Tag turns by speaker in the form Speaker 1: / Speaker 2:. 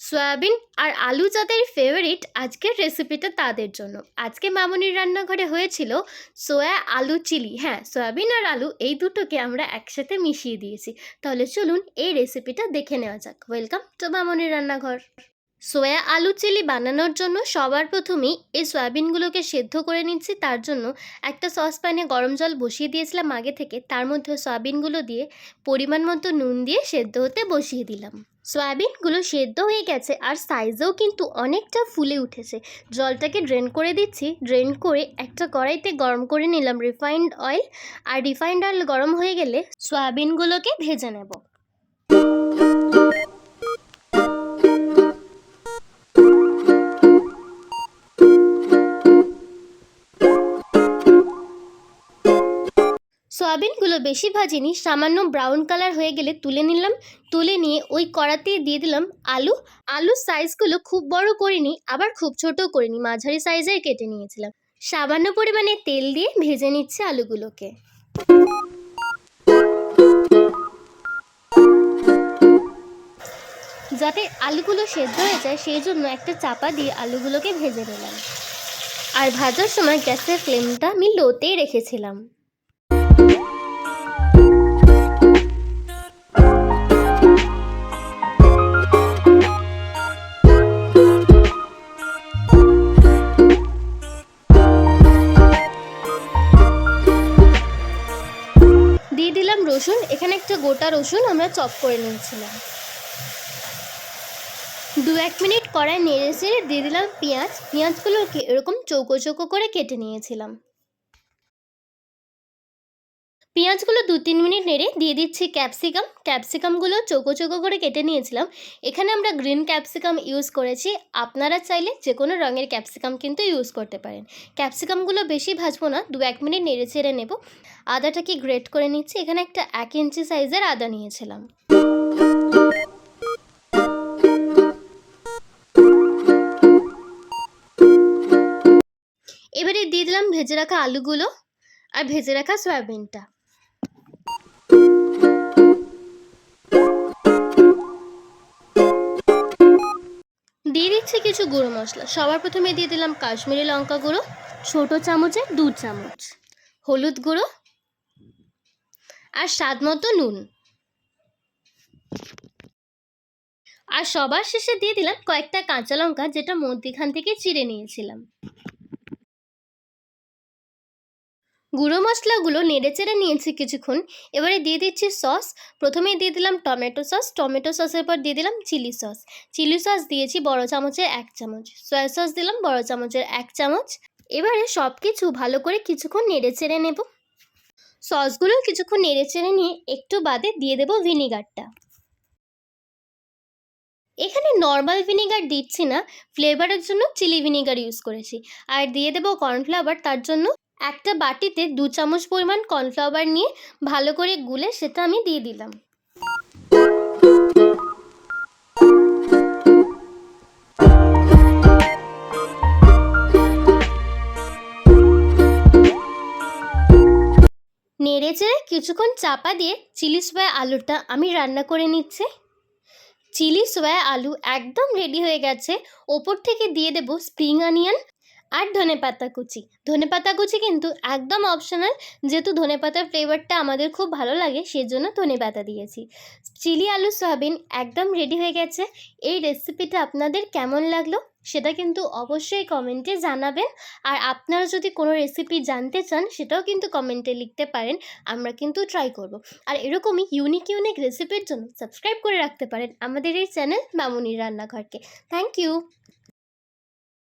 Speaker 1: Soybean আর আলু যাদের favourite আজকের রেসিপিটা তাদের জন্য। আজকে মামনির রান্নাঘরে হয়েছিল সোয়া আলু চিলি। হ্যাঁ, সয়াবিন আর আলু এই দুটোকে আমরা একসাথে মিশিয়ে দিয়েছি। তাহলে চলুন এই রেসিপিটা দেখে নেওয়া যাক। ওয়েলকাম টু মামনির রান্নাঘর। সোয়া আলু চিলি বানানোর জন্য সবার প্রথমেই এই সয়াবিনগুলোকে সেদ্ধ করে নিচ্ছি। তার জন্য একটা সসপ্যানে গরম জল বসিয়ে দিয়েছিলাম আগে থেকে, তার মধ্যে সয়াবিনগুলো দিয়ে পরিমাণ মতো নুন দিয়ে সেদ্ধ হতে বসিয়ে দিলাম। সয়াবিনগুলো সেদ্ধ হয়ে গেছে আর সাইজেও কিন্তু অনেকটা ফুলে উঠেছে। জলটাকে ড্রেন করে দিচ্ছি। ড্রেন করে একটা কড়াইতে গরম করে নিলাম রিফাইন্ড অয়েল। আর রিফাইন্ড অয়েল গরম হয়ে গেলে সয়াবিনগুলোকে ভেজে নেব। সয়াবিনগুলো বেশি ভাজিনি, সামান্য ব্রাউন কালার হয়ে গেলে তুলে নিলাম। তুলে নিয়ে ওই কড়াতেই দিয়ে দিলাম আলু। আলুর সাইজগুলো খুব বড় করিনি, আবার খুব ছোটও করিনি, মাঝারি সাইজের কেটে নিয়েছিলাম। সামান্য পরিমাণে তেল দিয়ে ভেজে নিচ্ছে আলুগুলোকে। যাতে আলুগুলো সেদ্ধ হয়ে যায় সেই জন্য একটা চাপা দিয়ে আলুগুলোকে ভেজে নিলাম। আর ভাজার সময় গ্যাসের ফ্লেমটা আমি লোতেই রেখেছিলাম। দিয়ে দিলাম রসুন। এখানে একটা গোটা রসুন আমরা চপ করে নিয়েছিলাম। 2-1 মিনিট কড়াই নেড়ে চেড়ে দিয়ে দিলাম পেঁয়াজ। পেঁয়াজগুলোকে এরকম চৌকো চৌকো করে কেটে নিয়েছিলাম। পেঁয়াজগুলো 2-3 মিনিট নেড়ে দিয়ে দিচ্ছি ক্যাপসিকাম। ক্যাপসিকামগুলো চৌকো চৌকো করে কেটে নিয়েছিলাম। এখানে আমরা গ্রিন ক্যাপসিকাম ইউজ করেছি, আপনারা চাইলে যে কোনো রঙের ক্যাপসিকাম কিন্তু ইউজ করতে পারেন। ক্যাপসিকামগুলো বেশি ভাজবো না, 2-1 মিনিট নেড়ে চেড়ে নেব। আদাটাকে গ্রেট করে নিচ্ছি। এখানে একটা 1 ইঞ্চি সাইজের আদা নিয়েছিলাম। এবারে দিয়ে দিলাম ভেজে রাখা আলুগুলো আর ভেজে রাখা সয়াবিনটা। দিয়ে দিচ্ছি কিছু গুঁড়ো মশলা। সবার প্রথমে দিয়ে দিলাম কাশ্মীরি লঙ্কা গুঁড়ো, ছোট চামচে 2 চামচ, হলুদ গুঁড়ো আর স্বাদ মতো নুন। আর সবার শেষে দিয়ে দিলাম কয়েকটা কাঁচা লঙ্কা, যেটা মধ্যিখান থেকে চিড়ে নিয়েছিলাম। গুঁড়ো মশলাগুলো নেড়ে চেড়ে নিয়েছি কিছুক্ষণ। এবারে দিয়ে দিচ্ছি সস। প্রথমেই দিয়ে দিলাম টমেটো সস। টমেটো সসের পর দিয়ে দিলাম চিলি সস। চিলি সস দিয়েছি বড় চামচের 1 চামচ। সয়া সস দিলাম বড় চামচের 1 চামচ। এবারে সব কিছু ভালো করে কিছুক্ষণ নেড়ে চেড়ে নেব। সসগুলো কিছুক্ষণ নেড়ে চেড়ে নিয়ে একটু বাদে দিয়ে দেব ভিনিগারটা। এখানে নর্মাল ভিনিগার দিচ্ছি না, ফ্লেভারের জন্য চিলি ভিনিগার ইউজ করেছি। আর দিয়ে দেবো কর্নফ্লাওয়ার। তার জন্য একটা বাটিতে 2 চামচ পরিমাণ কর্নফ্লাওয়ার নিয়ে ভালো করে গুলে সেটা আমি দিয়ে দিলাম। নেড়ে চেড়ে কিছুক্ষণ চাপা দিয়ে চিলি সয়া আলুটা আমি রান্না করে নিচ্ছি। চিলি সয়া আলু একদম রেডি হয়ে গেছে। ওপর থেকে দিয়ে দেব স্প্রিং অনিয়ন আর ধনেপাতা কুচি। ধনেপাতা কুচি কিন্তু একদম অপশনাল, যেহেতু ধনেপাতার ফ্লেভারটা আমাদের খুব ভালো লাগে সেই জন্য ধনেপাতা দিয়েছি। চিলি আলু সয়াবিন একদম রেডি হয়ে গেছে। এই রেসিপিটা আপনাদের কেমন লাগলো সেটা কিন্তু অবশ্যই কমেন্টে জানাবেন। আর আপনারা যদি কোনো রেসিপি জানতে চান সেটাও কিন্তু কমেন্টে লিখতে পারেন, আমরা কিন্তু ট্রাই করব। আর এরকমই ইউনিক ইউনিক রেসিপির জন্য সাবস্ক্রাইব করে রাখতে পারেন আমাদের এই চ্যানেল মামনির রান্নাঘরকে। Thank you.